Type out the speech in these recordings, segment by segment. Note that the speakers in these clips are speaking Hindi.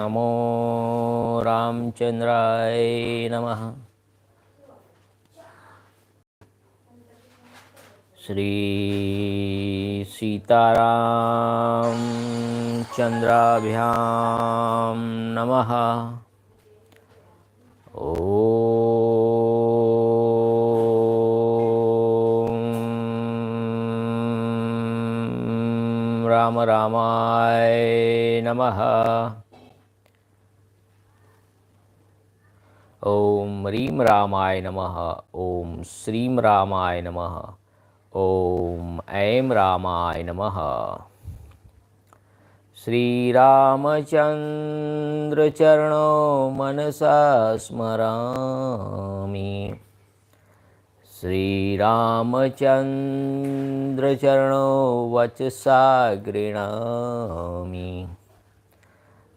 नमो रामचंद्राय नमः। श्री सीतारामचंद्राभ्यां नमः। राम रामाय नमः। ओम ह्रीं रामाय नमः। ओम श्रीं रामाय नमः। ओम ऐं रामाय नमः। श्री रामचंद्र चरणो मनसा स्मरामि। श्री रामचंद्र चरणो वचसा गृह्णामि।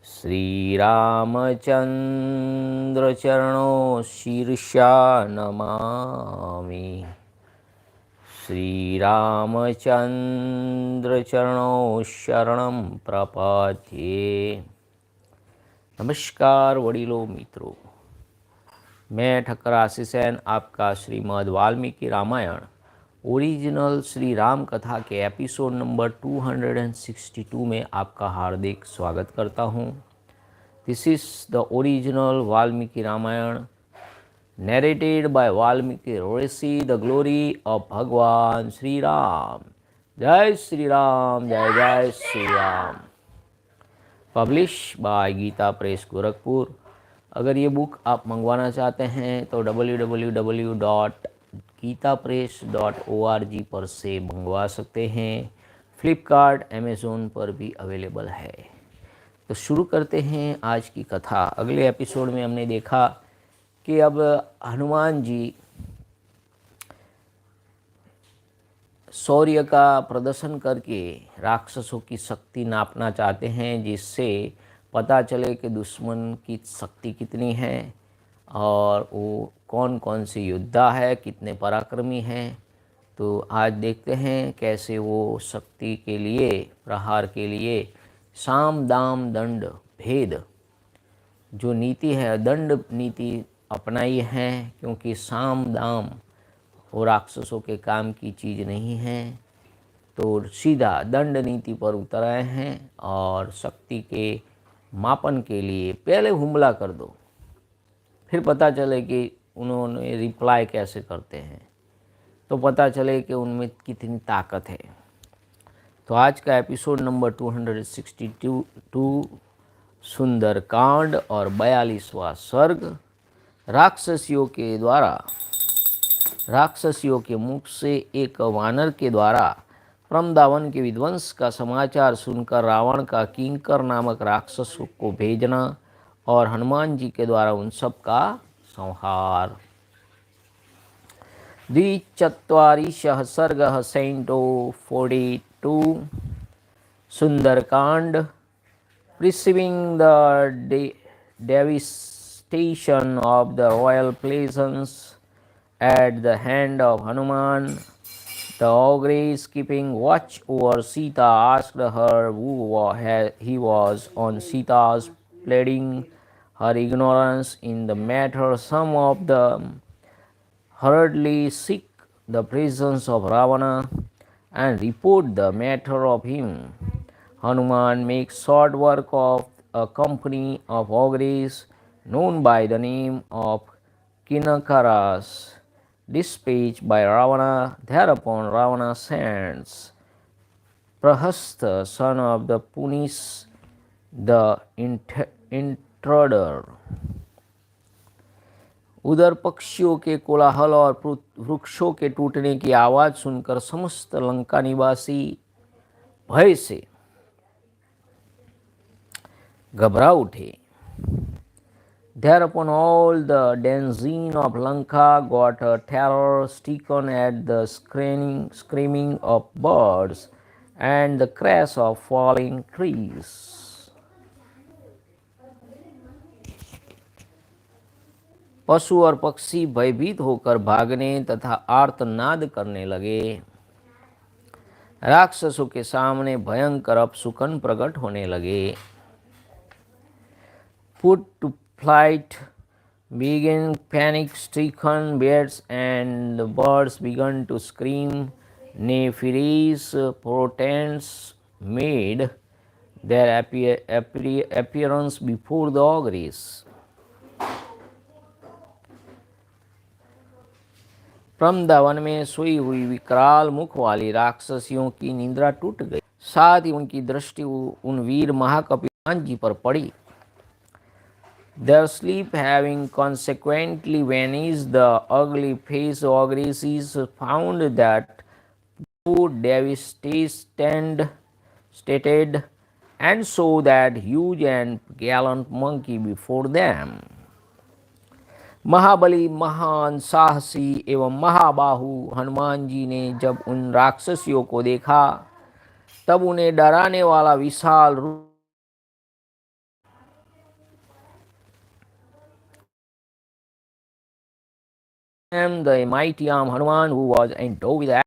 श्री रामचंद्र चरणो शीर्षा नमामि। श्री रामचंद्र चरणो शरणं प्रपद्ये। नमस्कार वडीलों मित्रों, मैं ठक्कर आशीष आपका श्रीमद वाल्मीकि रामायण ओरिजिनल श्री राम कथा के एपिसोड नंबर 262 में आपका हार्दिक स्वागत करता हूँ। This is the original Valmiki Ramayana narrated by Valmiki rishi, the glory of भगवान श्री राम। जय श्री राम, जय जय Shri Ram. Publish by Gita Press Gorakhpur. अगर ये बुक आप मंगवाना चाहते हैं तो www.geetapress.org पर से मंगवा सकते हैं। फ्लिपकार्ट, अमेज़ोन पर भी अवेलेबल है। तो शुरू करते हैं आज की कथा। अगले एपिसोड में हमने देखा कि अब हनुमान जी शौर्य का प्रदर्शन करके राक्षसों की शक्ति नापना चाहते हैं, जिससे पता चले कि दुश्मन की शक्ति कितनी है और वो कौन कौन से योद्धा है, कितने पराक्रमी हैं। तो आज देखते हैं कैसे वो शक्ति के लिए, प्रहार के लिए साम दाम दंड भेद जो नीति है, दंड नीति अपनाई है, क्योंकि साम दाम वो राक्षसों के काम की चीज़ नहीं है। तो सीधा दंड नीति पर उतर आए हैं और शक्ति के मापन के लिए पहले हमला कर दो, फिर पता चले कि उन्होंने रिप्लाई कैसे करते हैं, तो पता चले कि उनमें कितनी ताकत है। तो आज का एपिसोड नंबर 262 सुंदरकांड और 42वां सर्ग। राक्षसियों के मुख से एक वानर के द्वारा प्रमदावन के विध्वंस का समाचार सुनकर रावण का किंकर नामक राक्षस को भेजना और हनुमान जी के द्वारा उन सब का संहार। 242 सर्ग सेंटो 42 Sundarkand. Receiving the devastation of the royal pleasance at the hand of Hanuman, the ogress keeping watch over Sita asked her who he was. On Sita's pleading her ignorance in the matter, some of them hurriedly seek the presence of Ravana and report the matter of him. Hanuman makes short work of a company of ogres known by the name of Kinakaras, dispatched by Ravana. Thereupon Ravana sends Prahasta, son of the Punis, the intruder. उधर पक्षियों के कोलाहल और वृक्षों के टूटने की आवाज़ सुनकर समस्त लंका निवासी भय से घबरा उठे। Thereupon all the denizens of Lanka got a terror-stricken at the screaming of birds and the crash of falling trees. पशु और पक्षी भयभीत होकर भागने तथा आर्तनाद करने लगे। राक्षसों के सामने भयंकर अपशकुन प्रकट होने लगे। put to flight, began panic-stricken bats and the birds began to scream. Nefarious portents made their appearance before the ogress. Pramada वन में सोई हुई विकराल मुख वाली राक्षसियों की निंद्रा टूट गई। साथ ही उनकी दृष्टि उन वीर महाकपिलान जी पर पड़ी। Their sleep having consequently vanished, the ugly faced ogresses found that poor devastated and saw that huge and gallant monkey before them. महाबली, महान, साहसी एवं महाबाहु हनुमान जी ने जब उन राक्षसियों को देखा तब उन्हें डराने वाला विशाल रूप the mighty arm Hanuman, who was endowed with a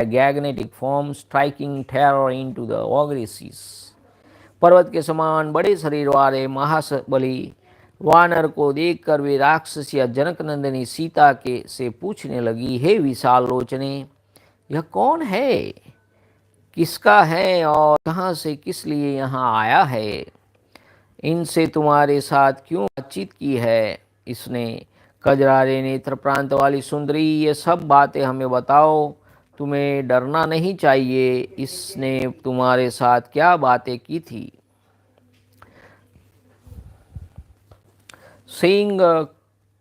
gigantic form, striking terror into the ogresses. पर्वत के समान बड़े शरीर वाले महाबली वानर को देखकर वे राक्षसिया जनक नंदिनी सीता के से पूछने लगी, हे विशाल लोचने, यह कौन है, किसका है और कहाँ से किस लिए यहाँ आया है? इनसे तुम्हारे साथ क्यों बातचीत की है? इसने कजरारे नेत्र प्रांत वाली सुंदरी, ये सब बातें हमें बताओ, तुम्हें डरना नहीं चाहिए। इसने तुम्हारे साथ क्या बातें की थी? Seeing a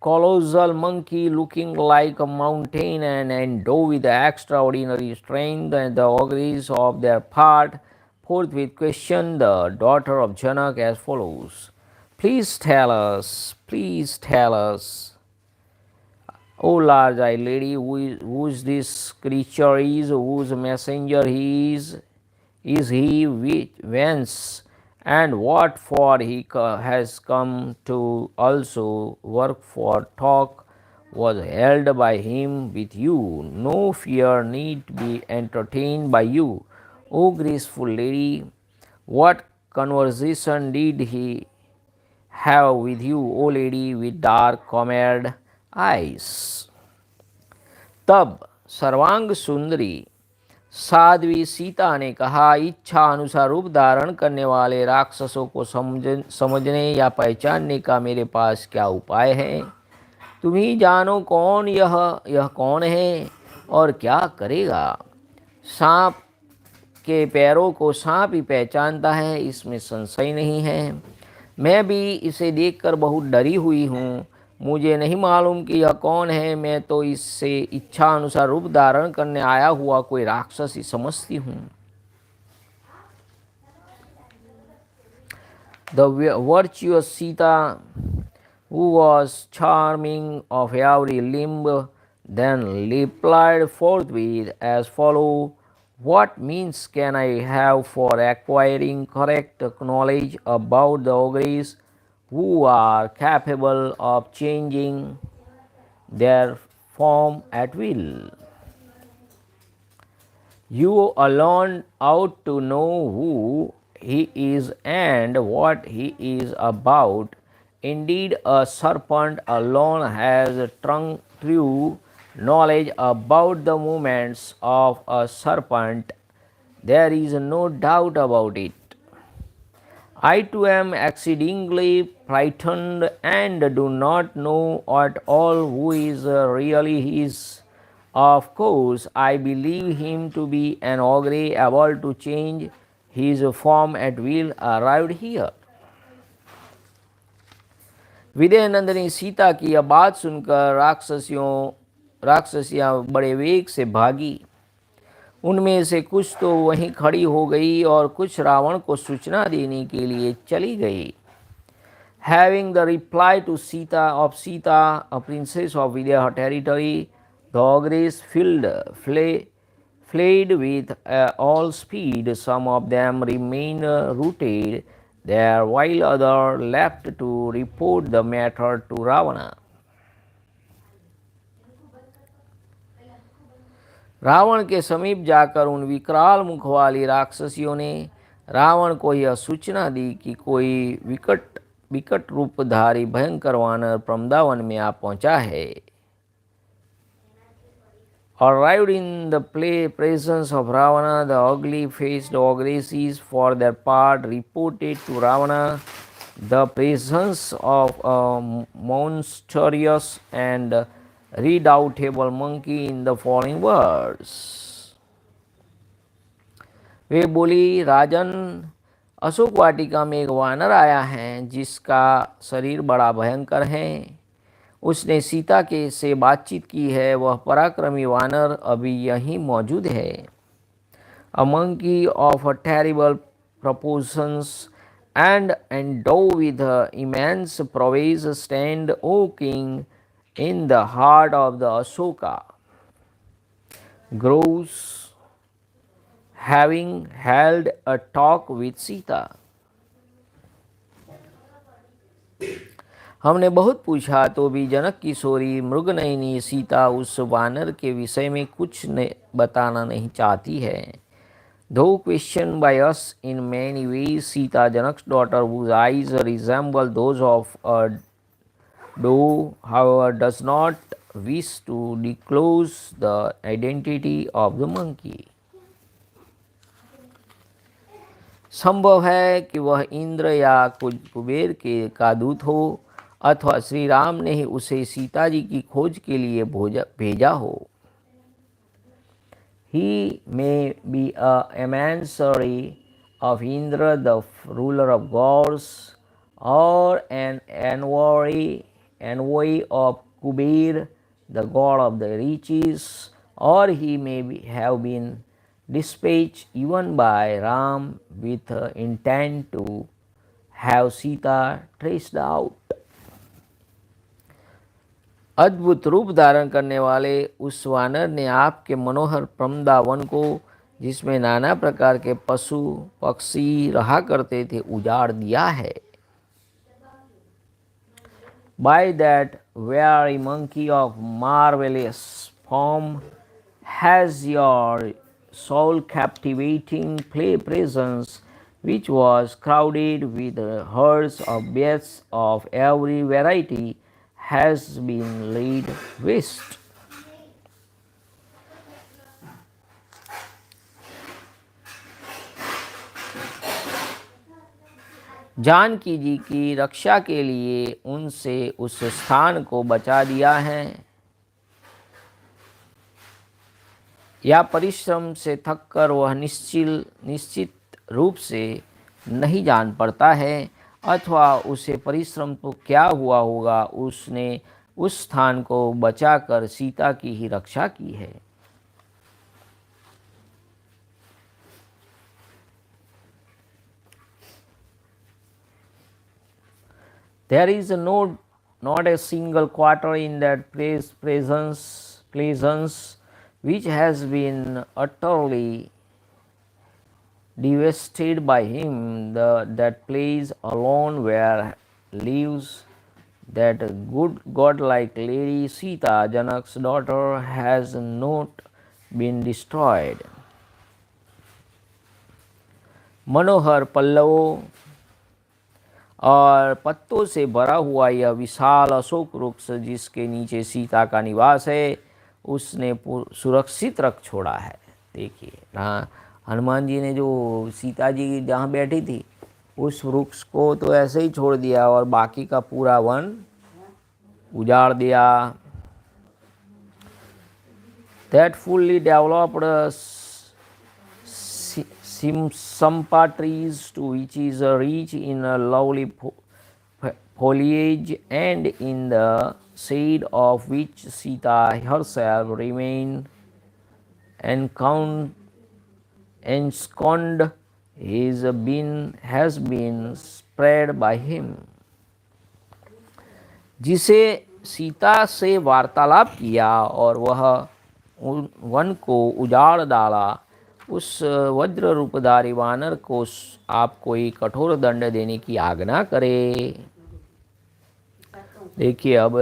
colossal monkey looking like a mountain and endowed with extraordinary strength, and the ogress of their part forthwith questioned the daughter of Janak as follows. Please tell us, O large-eyed lady, whose this creature is, whose messenger he is he, whence and what for he has come to also work for talk was held by him with you. No fear need be entertained by you, O graceful lady. What conversation did he have with you, O lady with dark comed eyes? तब सर्वांग सुंदरी साध्वी सीता ने कहा, इच्छा अनुसार रूप धारण करने वाले राक्षसों को समझने या पहचानने का मेरे पास क्या उपाय है? तुम ही जानो कौन यह कौन है और क्या करेगा? सांप के पैरों को सांप ही पहचानता है, इसमें संशय नहीं है। मैं भी इसे देखकर बहुत डरी हुई हूँ। मुझे नहीं मालूम कि यह कौन है, मैं तो इससे इच्छा अनुसार रूप धारण करने आया हुआ कोई राक्षस ही समझती हूँ। The virtuous Sita, who was charming of every limb, then replied forthwith as follows. What means can I have for acquiring correct knowledge about the ogres who are capable of changing their form at will? You alone ought to know who he is and what he is about. Indeed, a serpent alone has true knowledge about the movements of a serpent. There is no doubt about it. I too am exceedingly frightened and do not know at all who is really his. Of course, I believe him to be an ogre able to change his form at will arrived here. विदेह नंदिनी सीता की यह बात सुनकर राक्षसियाँ बड़े वेग से भागी। उनमें से कुछ तो वहीं खड़ी हो गई और कुछ रावण को सूचना देने के लिए चली गई। Having the reply to Sita, a princess of Vidya territory, the ogress fled with all speed. Some of them remained rooted there, while others left to report the matter to Ravana. Ravan के समीप जाकर उन विकराल मुख वाली राक्षसियों ने रावण को यह सूचना दी कि कोई विकट रूपधारी भयंकर वानर प्रमदावन में आ पहुंचा है। Arrived in the presence of Ravana, the ugly-faced ogresses for their part reported to Ravana the presence of a monstrous and redoubtable monkey in the following words. वे बोली, राजन, अशोक वाटिका में एक वानर आया है जिसका शरीर बड़ा भयंकर है। उसने सीता के से बातचीत की है। वह पराक्रमी वानर अभी यहीं मौजूद है। A monkey of a terrible proportions and endowed with immense prowess stand, O king, in the heart of the Ashoka groves, having held a talk with Sita. हमने बहुत पूछा तो भी जनक किशोरी मृगनयनी सीता उस वानर के विषय में कुछ बताना नहीं चाहती है। Though questioned by us in many ways, Sita, Janak's daughter, whose eyes resemble those of a doe, however, does not wish to disclose the identity of the monkey. संभव है कि वह इंद्र या कुबेर के का दूत हो अथवा श्री राम ने ही उसे सीता जी की खोज के लिए भेजा हो। He may be an emissary of Indra, the ruler of gods, or an envoy of Kuber, the god of the riches, or he may have been dispatched even by Ram with intent to have Sita traced out. अद्भुत रूप धारण करने वाले उस वानर ने आपके मनोहर प्रमदा वन को, जिसमें नाना प्रकार के पशु पक्षी रहा करते थे, उजाड़ दिया है। By that very monkey of marvelous form has your soul captivating presence, which was crowded with herds of beasts of every variety, has been laid waste. Janaki जी की रक्षा के लिए उनसे उस स्थान को बचा दिया है, या परिश्रम से थककर वह निश्चित रूप से नहीं जान पड़ता है, अथवा उसे परिश्रम तो क्या हुआ होगा, उसने उस स्थान को बचाकर सीता की ही रक्षा की है। There is not a single quarter in that presence which has been utterly devastated by him. That place alone where lives that good godlike lady Sita, Janak's daughter, has not been destroyed. मनोहर पल्लवों और पत्तों से भरा हुआ यह विशाल अशोक वृक्ष, जिसके नीचे सीता का निवास है, उसने सुरक्षित रख छोड़ा है। देखिए, हनुमान जी ने जो सीता जी जहाँ बैठी थी उस वृक्ष को तो ऐसे ही छोड़ दिया और बाकी का पूरा वन उजाड़ दिया। That fully developed Sampa trees, to which is rich in a lovely foliage, and in the shade of which Sita herself remained ensconced, has been spread by him. जिसे सीता से वार्तालाप किया और वह वन को उजाड़ डाला, उस वज्र रूपधारी वानर को आप कोई कठोर दंड देने की आज्ञा करे। देखिए, अब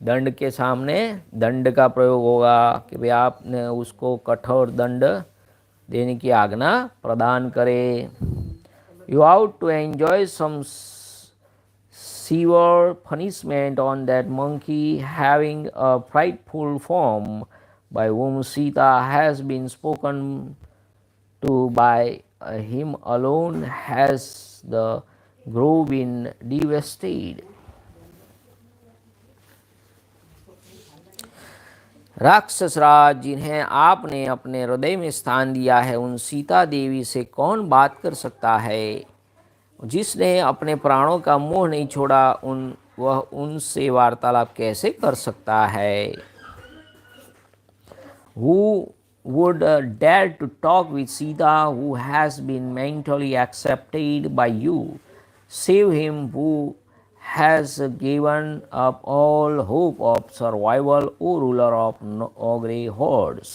दंड के सामने दंड का प्रयोग होगा कि भाई आपने उसको कठोर दंड देने की आज्ञा प्रदान करे। You out to enjoy some severe punishment on that monkey having a frightful form, by whom Sita has been spoken to. By him alone has the grove been devastated. राक्षस राज जिन्हें आपने अपने हृदय में स्थान दिया है, उन सीता देवी से कौन बात कर सकता है? जिसने अपने प्राणों का मोह नहीं छोड़ा, वह उनसे वार्तालाप कैसे कर सकता है? Who would dare to talk with Sita, who has been mentally accepted by you? Save him who has given up all hope of survival, O ruler of ogre hordes.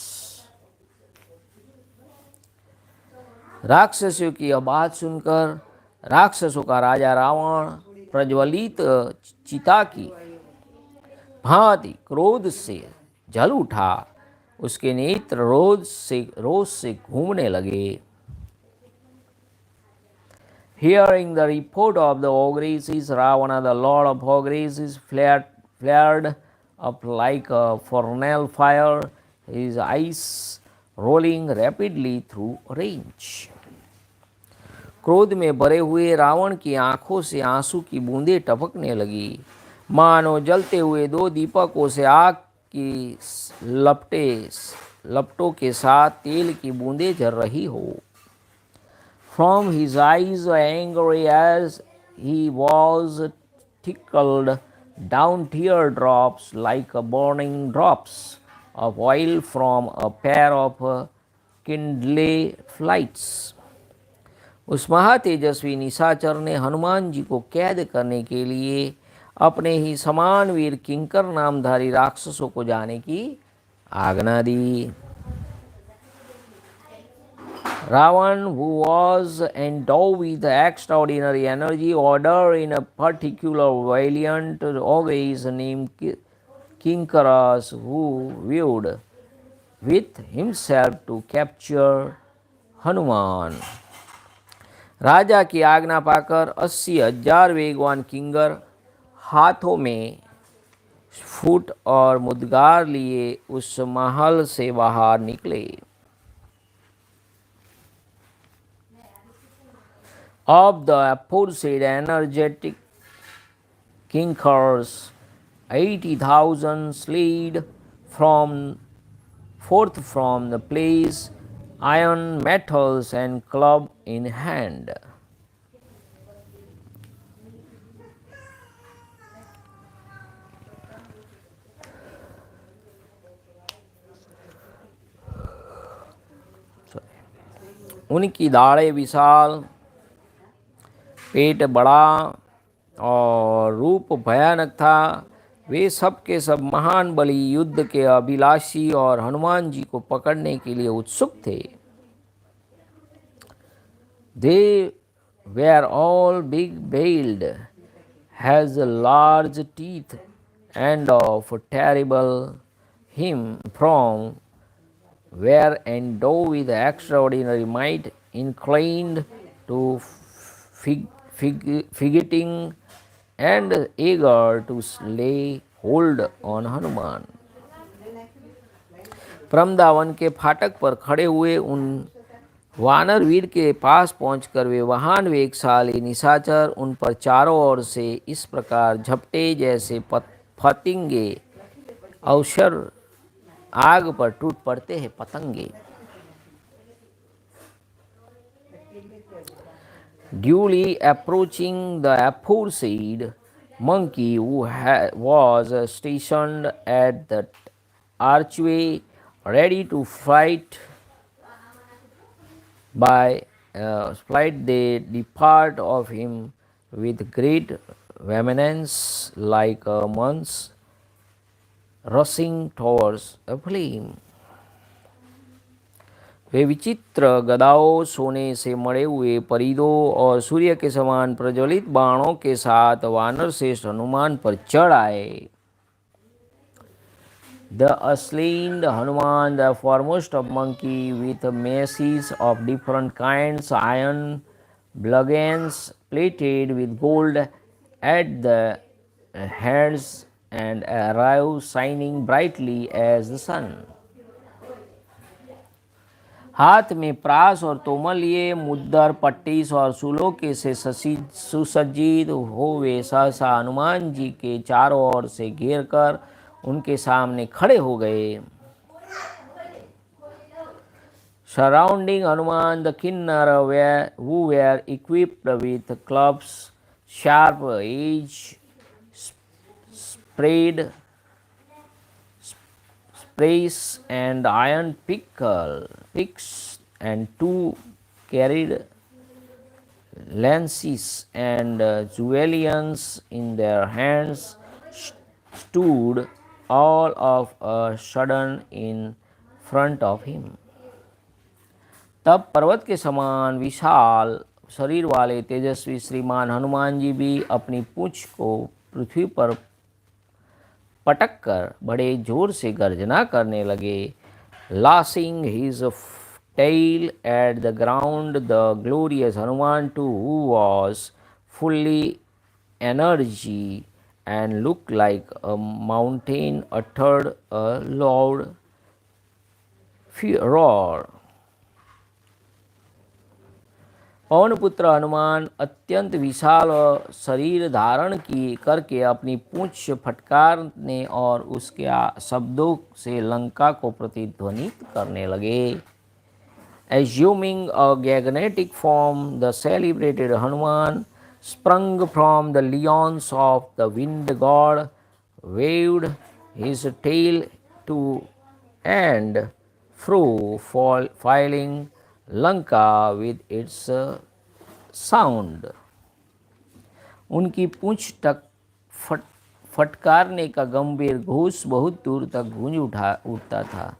राक्षसों की यह बात सुनकर राक्षसों का राजा रावण प्रज्वलित चिता की भांति क्रोध से जल उठा। उसके नेत्र रोष से घूमने लगे। Hearing the report of the ogres, Ravana, the lord of ogres, flared up like a funnel fire, his eyes rolling rapidly through range. क्रोध में भरे हुए रावण की आंखों से आंसू की बूंदें टपकने लगी, मानो जलते हुए दो दीपकों से आग की लपटों के साथ तेल की बूंदें झर रही हो। From his eyes, angry as he was, trickled down teardrops like burning drops of oil from a pair of kindling flights. उस महातेजस्वी निशाचर ने हनुमान जी को कैद करने के लिए अपने ही समान वीर किंकर नामधारी राक्षसों को जाने की आज्ञा दी। Ravan, who was endowed with extraordinary energy, ordered in a particular valiant ogre named Kinkaras, who vowed with himself to capture Hanuman. राजा की आज्ञा पाकर 80,000 वेगवान किंगर हाथों में फूट और मुद्गार लिए उस महल से बाहर निकले। Of the aforesaid energetic kinkers, 80,000 slid forth from the place, iron metals and club in hand. उनकी दाढ़ें विशाल, पेट बड़ा और रूप भयानक था। वे सब के सब महान बली युद्ध के अभिलाषी और हनुमान जी को पकड़ने के लिए उत्सुक थे। They were all big-billed, has large teeth, and of terrible him from were endowed with extraordinary might, inclined to fidgeting and eager to lay hold on Hanuman. प्रमदावन के फाटक पर खड़े हुए उन वानर वीर के पास पहुंचकर वे महान वेगशाली निशाचर उन पर चारों ओर से इस प्रकार झपटे जैसे फतिंगे अवसर आग पर टूट पड़ते हैं पतंगे। Duly approaching the aforesaid monkey, who was stationed at the archway ready to fight, they depart of him with great vehemence, like a month rushing towards a flame. वे विचित्र गदाओं, सोने से मढ़े हुए परिधों और सूर्य के समान प्रज्वलित बाणों के साथ वानर श्रेष्ठ हनुमान पर चढ़ आए। The slain Hanuman, the foremost of monkey, with maces of different kinds, iron, blagons plated with gold at the heads and arrive shining brightly as the sun. हाथ में प्रास और तोमल लिए मुद्दर पट्टीस और सुलोके से सुसज्जित हो वे सहसा हनुमान जी के चारों ओर से घेर कर उनके सामने खड़े हो गए. Surrounding Hanuman, the Kinnara who were equipped with clubs, sharp edge, sprays, and iron picks, and two carried lances and javelins in their hands, stood all of a sudden in front of him. तब पर्वत के समान विशाल शरीर वाले तेजस्वी श्रीमान हनुमान जी भी अपनी पूंछ को पृथ्वी पर पटक कर बड़े जोर से गर्जना करने लगे. Lashing his tail at the ground, the glorious Hanuman too who was fully energy and look like a mountain uttered a loud roar. पवन पुत्र हनुमान अत्यंत विशाल शरीर धारण की करके अपनी पूंछ फटकारने और उसके शब्दों से लंका को प्रतिध्वनित करने लगे. Assuming a gigantic form, the celebrated Hanuman sprung from the lions of the wind god, waved his tail to and fro, filing Lanka with its sound. उनकी पूंछ तक फटकारने का गंभीर घोष बहुत दूर तक गूंज उठता था.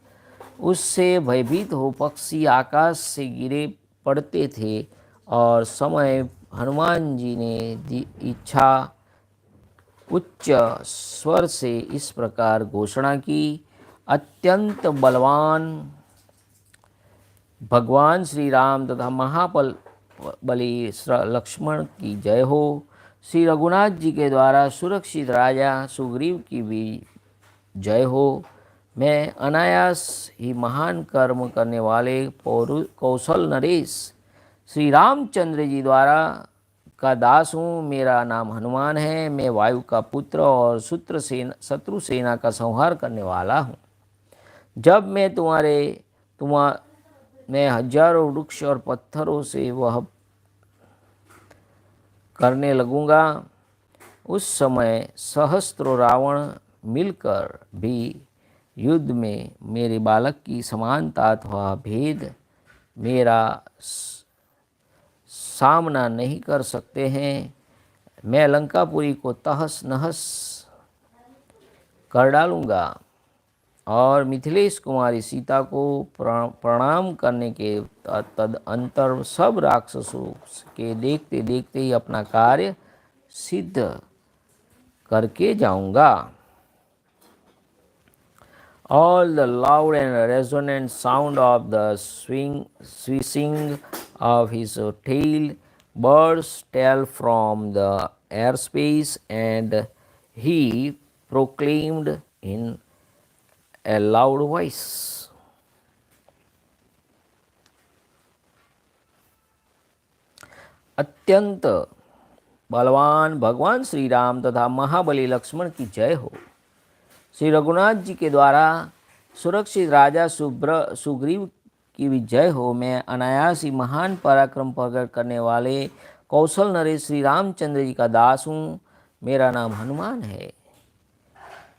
उससे भयभीत हो पक्षी आकाश से गिरे पड़ते थे और समय हनुमान जी ने इच्छा उच्च स्वर से इस प्रकार घोषणा की. अत्यंत बलवान भगवान श्री राम तथा महाबली लक्ष्मण की जय हो. श्री रघुनाथ जी के द्वारा सुरक्षित राजा सुग्रीव की भी जय हो. मैं अनायास ही महान कर्म करने वाले कौशल नरेश श्री रामचंद्र जी द्वारा का दास हूँ. मेरा नाम हनुमान है. मैं वायु का पुत्र और शत्रु सेना का संहार करने वाला हूँ. जब मैं हजारों वृक्ष और पत्थरों से वह करने लगूंगा, उस समय सहस्त्रों रावण मिलकर भी युद्ध में मेरे बालक की समानता अथवा भेद मेरा सामना नहीं कर सकते हैं. मैं लंकापुरी को तहस नहस कर डालूंगा और मिथिलेश कुमारी सीता को प्रणाम करने के तदंतर सब राक्षसों के देखते देखते ही अपना कार्य सिद्ध करके जाऊंगा. All the loud and resonant sound of the swishing of his tail burst from the airspace, and he proclaimed in a loud voice, अत्यंत बलवान भगवान श्री राम तथा महाबली लक्ष्मण की जय हो. श्री रघुनाथ जी के द्वारा सुरक्षित राजा सुग्रीव की भी जय हो. मैं अनायास ही महान पराक्रम प्रकट करने वाले कौशल नरेश श्री रामचंद्र जी का दास हूँ. मेरा नाम हनुमान है.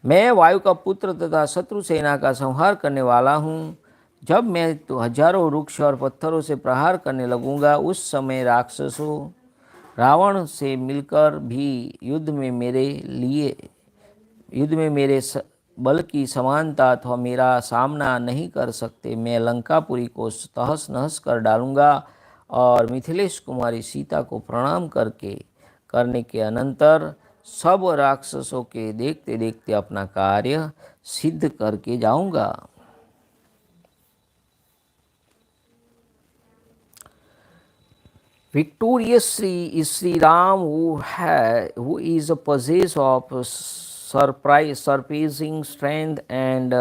मैं वायु का पुत्र तथा शत्रु सेना का संहार करने वाला हूँ. जब मैं तो हजारों वृक्ष और पत्थरों से प्रहार करने लगूंगा, उस समय राक्षसों रावण से मिलकर भी युद्ध में मेरे बल की समानता अथवा मेरा सामना नहीं कर सकते. मैं लंकापुरी को तहस नहस कर डालूंगा और मिथिलेश कुमारी सीता को प्रणाम करने के अनंतर सब राक्षसों के देखते देखते अपना कार्य सिद्ध करके जाऊंगा. Victorious Sri is Sri Ram who is possessed of surpassing strength, and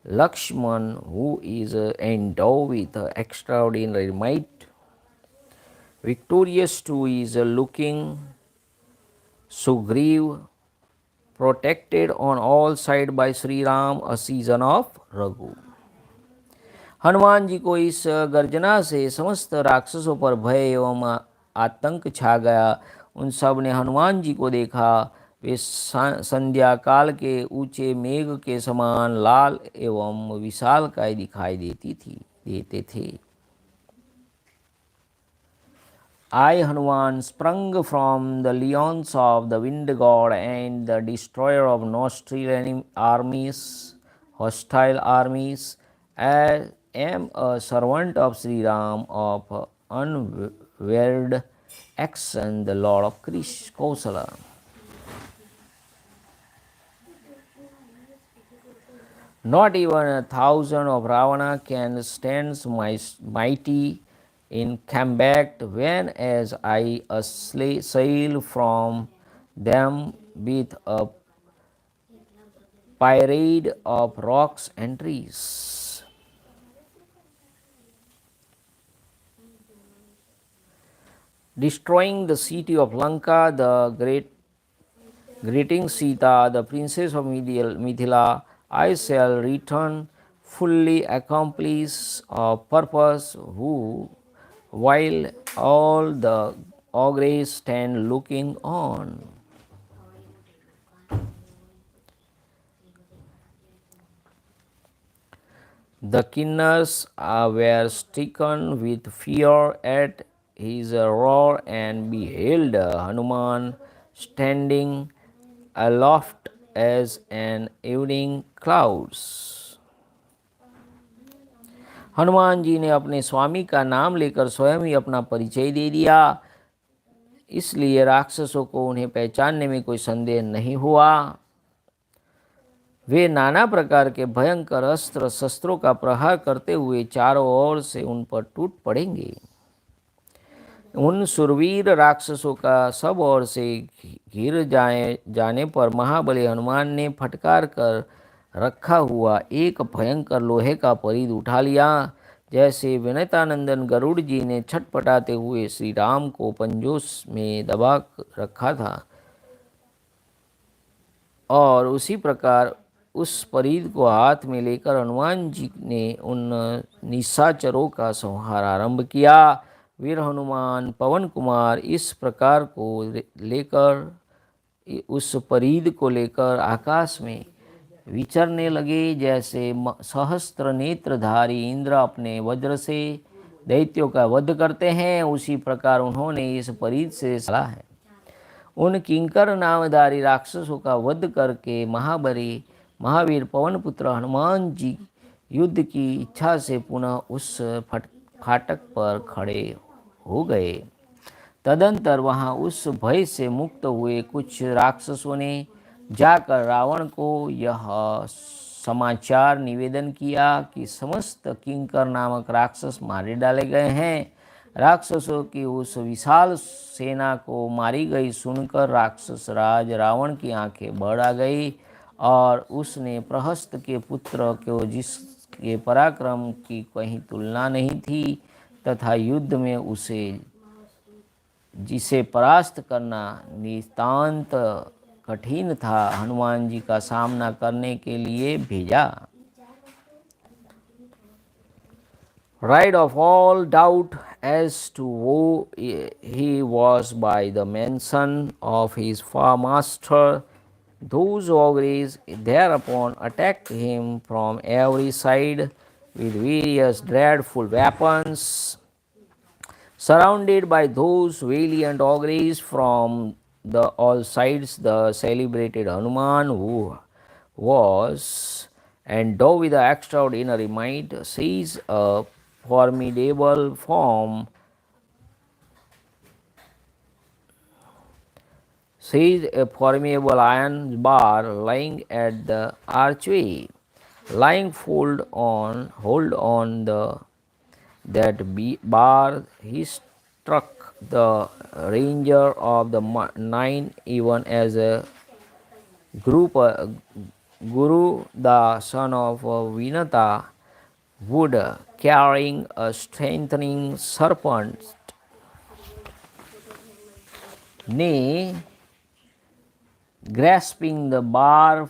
Lakshman who is endowed with extraordinary might. Victorious too is looking Sugriv, protected on all sides by Sri Ram, a season of Raghu. Hanuman ji को इस गर्जना से समस्त राक्षसों पर भय एवं आतंक छा गया। उन सब ने हनुमान जी को देखा। वे संध्या काल के ऊंचे मेघ के समान लाल एवं विशालकाय दिखाई देते थे। I, Hanuman, sprung from the lions of the wind god and the destroyer of hostile armies. I am a servant of Sri Ram, of unwearied action, the Lord of Kausala. Not even 1,000 of Ravana can stand mighty in combat, when as I sail from them with a parade of rocks and trees. Destroying the city of Lanka, the greeting Sita, the princess of Mithila, I shall return fully accomplished of purpose, while all the ogres stand looking on. The Kinnars were stricken with fear at his roar and beheld Hanuman standing aloft as an evening clouds. Hanuman ji ने अपने स्वामी का नाम लेकर स्वयं ही अपना परिचय दे दिया, इसलिए राक्षसों को उन्हें पहचानने में कोई संदेह नहीं हुआ। वे नाना प्रकार के भयंकर अस्त्र शस्त्रों का प्रहार करते हुए चारों ओर से उन पर टूट पड़ेंगे। उन सुरवीर राक्षसों का सब ओर से घिर जाने पर महाबली हनुमान ने फटकार कर रखा हुआ एक भयंकर लोहे का परिध उठा लिया, जैसे विनयतानंदन गरुड़ जी ने छटपटाते हुए श्री राम को पंजों में दबा रखा था, और उसी प्रकार उस परिध को हाथ में लेकर हनुमान जी ने उन निशाचरों का संहार आरंभ किया। वीर हनुमान पवन कुमार इस प्रकार को लेकर उस परिध को लेकर आकाश में विचरने लगे, जैसे सहस्त्र नेत्रधारी इंद्र अपने वज्र से दैत्यों का वध करते हैं, उसी प्रकार उन्होंने इस परिध से चला है। उन किंकर नामधारी राक्षसों का वध करके महावीर पवन पुत्र हनुमान जी युद्ध की इच्छा से पुनः उस फाटक पर खड़े हो गए। तदंतर वहाँ उस भय से मुक्त हुए कुछ राक्षसों ने जाकर रावण को यह समाचार निवेदन किया कि समस्त किंकर नामक राक्षस मारे डाले गए हैं। राक्षसों की उस विशाल सेना को मारी गई सुनकर राक्षस राज रावण की आंखें बढ़ आ गई, और उसने प्रहस्त के पुत्र को, जिसके पराक्रम की कहीं तुलना नहीं थी तथा युद्ध में जिसे परास्त करना नितांत कठिन था, हनुमान जी का सामना करने के लिए भेजा। Rid of all doubt as to who he was by the mention of his far master, those ogres thereupon attacked him from every side with various dreadful weapons. Surrounded by those valiant ogres from all sides, the celebrated Hanuman, who was endowed with extraordinary might, seized a formidable iron bar lying at the archway. Lying hold on that bar, he struck the ranger of the nine, even as a group, Guru, the son of Vinata, would, carrying a strengthening serpent, nay, grasping the bar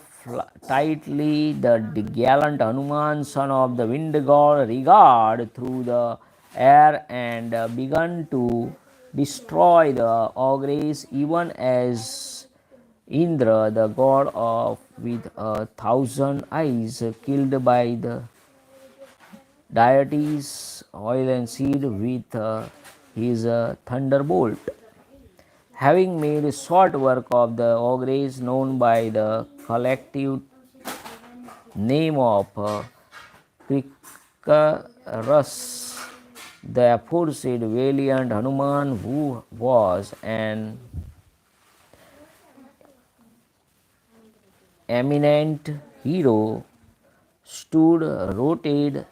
tightly, the gallant Hanuman, son of the wind god, regard through the air and began to destroy the ogres, even as Indra, the god of with 1,000 eyes, killed by the deities, oil and seed with his thunderbolt. Having made short work of the ogres known by the collective name of Krikarus, the aforesaid valiant Hanuman, who was an eminent hero, stood rooted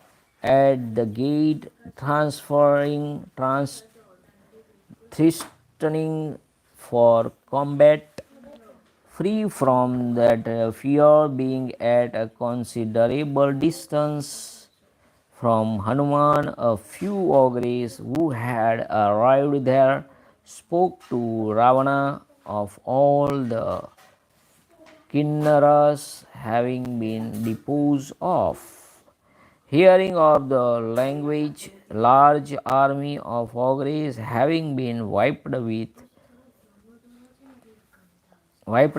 at the gate, threatening for combat, free from that fear, being at a considerable distance from Hanuman. A few ogres who had arrived there spoke to Ravana of all the Kinnaras having been disposed of. Hearing of the language, large army of ogres having been wiped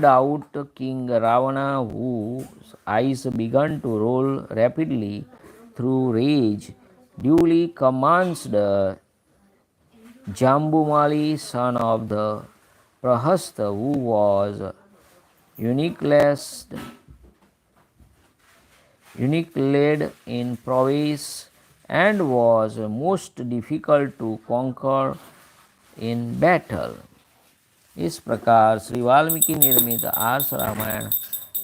out, King Ravana, whose eyes began to roll rapidly through rage, duly commands the Jambumali, son of the Prahasta, who was unique-led in prowess and was most difficult to conquer in battle. इस प्रकार श्री वाल्मीकि निर्मित आर्ष रामायण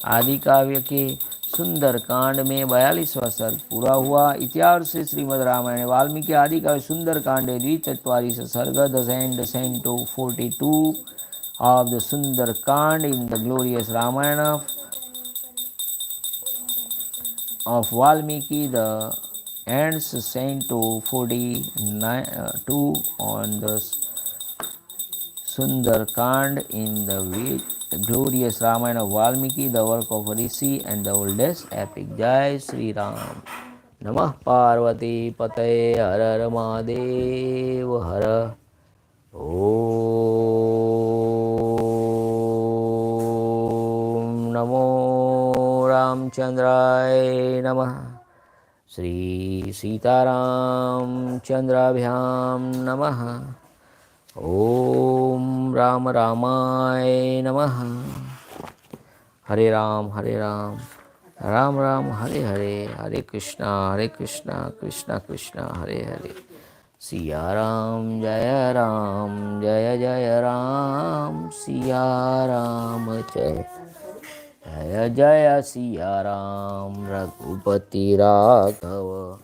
आदि काव्य के सुंदरकांड में 42वां सर्ग पूरा हुआ। इतिहास से श्रीमद् रामायण वाल्मीकि आदि काव्य सुंदरकांडे 244 सर्ग, the end Canto 42 of the Sundarakānda in the glorious Ramayana of Valmiki, the ends Canto 42 on the Sundarakānda in the glorious Ramayana of Valmiki, the work of Rishi and the oldest epic. Jai Sri Ram. Namah Parvati Pataye Har Har Mahadev Har. Om Namo Ramchandraya Namah. Sri Sitaram Chandrabhyam Namah. Om Ram Ramaya Namah. Hare Ram, Ram Ram, Hare Hare, Hare Krishna, Krishna Krishna, Hare Hare. Siya Ram, Jaya Ram, Siya Ram, Jaya Jaya Siya Ram, Raghupati Raghav,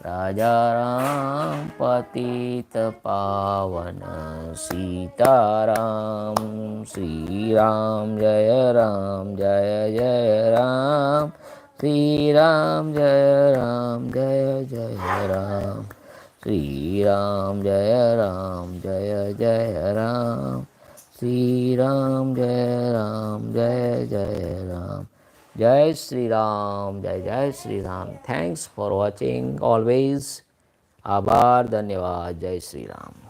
Raja Ram, Patita Pavana, Sita Ram, Sri Ram, Jaya Ram, Sri Ram, Jaya Ram, Sri Ram, Jaya Ram, Sri Ram, Jaya Ram. Jai Sri Ram, Jai Sri Ram. Thanks for watching always. Abar, Dhanyavad, Jai Sri Ram.